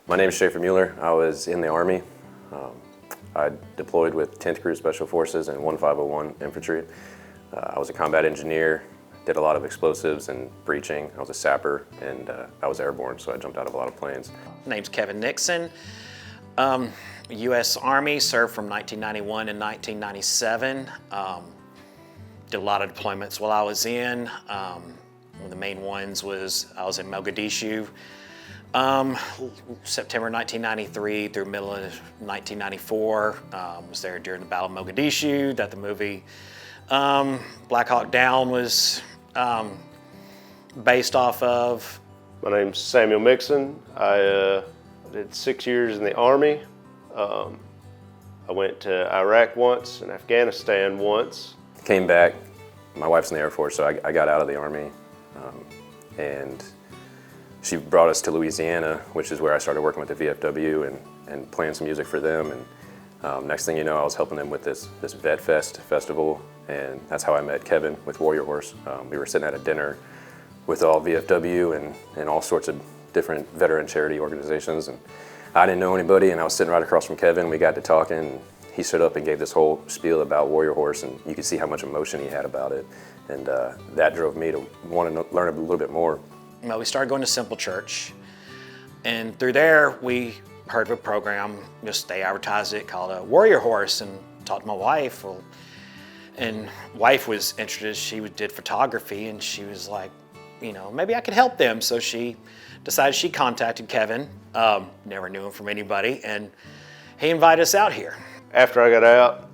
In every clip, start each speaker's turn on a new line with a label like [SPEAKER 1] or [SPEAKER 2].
[SPEAKER 1] My name is Schaefer Mueller. I was in the Army. I deployed with 10th Crew Special Forces and 1501 Infantry. I was a combat engineer, did a lot of explosives and breaching. I was a sapper, and I was airborne, so I jumped out of a lot of planes.
[SPEAKER 2] My name's Kevin Nixon. U.S. Army, served from 1991 and 1997. Did a lot of deployments while I was in. One of the main ones was I was in Mogadishu, September 1993 through middle of 1994. Was there during the Battle of Mogadishu that the movie Black Hawk Down was based off of.
[SPEAKER 3] My name's Samuel Mixon. I did 6 years in the Army. I went to Iraq once and Afghanistan once.
[SPEAKER 1] Came back. My wife's in the Air Force, so I got out of the Army. And she brought us to Louisiana, which is where I started working with the VFW and playing some music for them. And next thing you know, I was helping them with this Vet Fest festival, and that's how I met Kevin with Warrior Horse. We were sitting at a dinner with all VFW and all sorts of different veteran charity organizations, and I didn't know anybody, and I was sitting right across from Kevin. We got to talking, and he stood up and gave this whole spiel about Warrior Horse, and you could see how much emotion he had about it, and that drove me to want to learn a little bit more.
[SPEAKER 2] Well, we started going to Simple Church, and through there we heard of a program, just they advertised it, called Warrior Horse, and talked to my wife. Well, and wife was interested. She did photography, and she was like, you know, maybe I could help them. So she decided she contacted Kevin. Never knew him from anybody, and he invited us out here.
[SPEAKER 3] After I got out,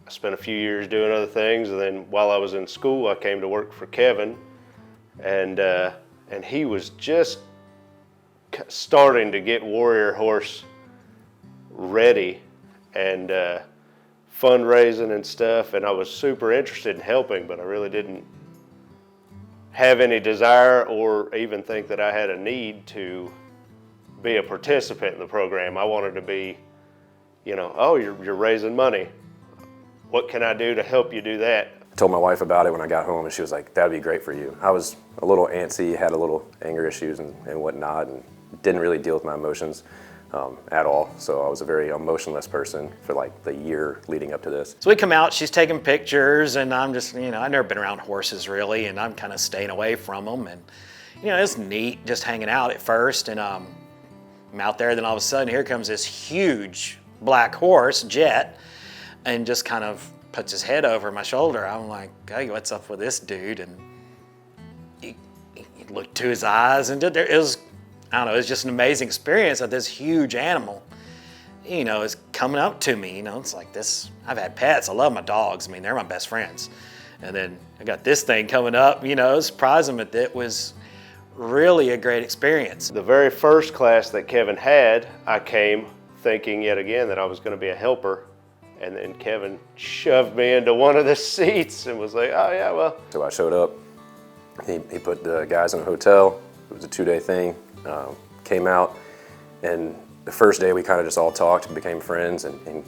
[SPEAKER 3] I spent a few years doing other things, and then while I was in school, I came to work for Kevin, and he was just starting to get Warrior Horse ready and fundraising and stuff, and I was super interested in helping, but I really didn't have any desire or even think that I had a need to be a participant in the program. I wanted to be, you know, oh, you're raising money. What can I do to help you do that?
[SPEAKER 1] I told my wife about it when I got home, and she was like, that'd be great for you. I was a little antsy, had a little anger issues and whatnot, and didn't really deal with my emotions at all. So I was a very emotionless person for like the year leading up to this.
[SPEAKER 2] So we come out, she's taking pictures, and I'm just, you know, I've never been around horses really, and I'm kind of staying away from them. And, you know, it's neat just hanging out at first, and I'm out there, then all of a sudden here comes this huge black horse, Jet, and just kind of puts his head over my shoulder. I'm like, hey, what's up with this dude? And he looked to his eyes, and it was, I don't know, it was just an amazing experience that this huge animal, you know, is coming up to me. You know, it's like this, I've had pets, I love my dogs, I mean, they're my best friends. And then I got this thing coming up, you know, surprised him. It was really a great experience.
[SPEAKER 3] The very first class that Kevin had, I came thinking yet again that I was going to be a helper, and then Kevin shoved me into one of the seats and was like, oh yeah, well.
[SPEAKER 1] So I showed up, he put the guys in a hotel. It was a 2-day thing. Came out, and the first day we kind of just all talked and became friends, and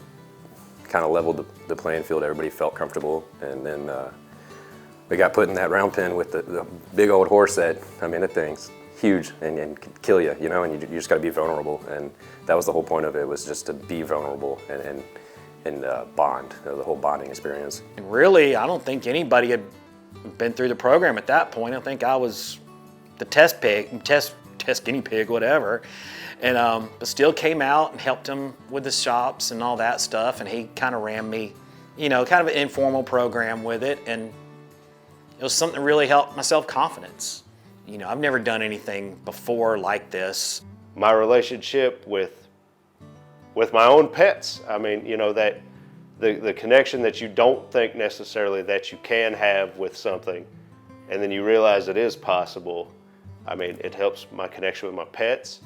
[SPEAKER 1] kind of leveled the playing field. Everybody felt comfortable, and then we got put in that round pen with the big old horse that, I mean, that thing's huge and could kill you, you know, and you just got to be vulnerable, and that was the whole point of it, was just to be vulnerable and bond, you know, the whole bonding experience.
[SPEAKER 2] And really, I don't think anybody had been through the program at that point. I think I was the test guinea pig, whatever, and but still came out and helped him with the shops and all that stuff, and he kind of ran me, you know, kind of an informal program with it, and it was something that really helped my self-confidence. You know, I've never done anything before like this.
[SPEAKER 3] My relationship with my own pets, I mean, you know, that the connection that you don't think necessarily that you can have with something, and then you realize it is possible. I mean, it helps my connection with my pets.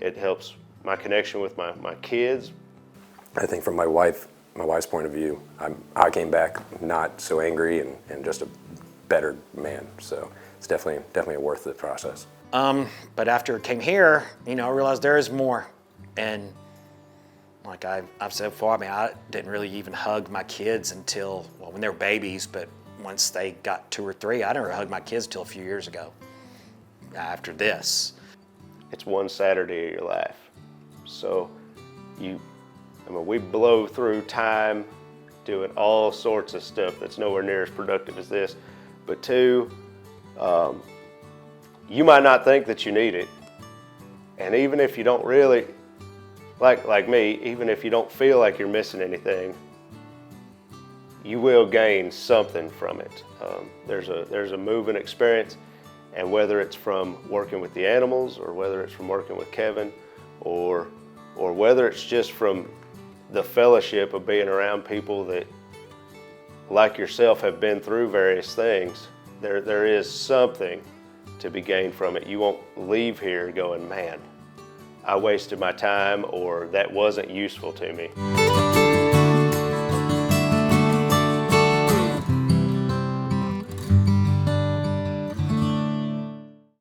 [SPEAKER 3] It helps my connection with my kids.
[SPEAKER 1] I think from my wife's point of view, I came back not so angry and just a better man. So it's definitely worth the process.
[SPEAKER 2] But after it came here, you know, I realized there is more. And like I've said before, I mean, I didn't really even hug my kids until, well, when they were babies, but once they got 2 or 3, I didn't hug my kids until a few years ago, after this.
[SPEAKER 3] It's one Saturday of your life. So we blow through time doing all sorts of stuff that's nowhere near as productive as this. But two, you might not think that you need it. And even if you don't really, like me, even if you don't feel like you're missing anything, you will gain something from it. There's a moving experience, and whether it's from working with the animals, or whether it's from working with Kevin, or whether it's just from the fellowship of being around people that, like yourself, have been through various things, there is something to be gained from it. You won't leave here going, man, I wasted my time, or that wasn't useful to me.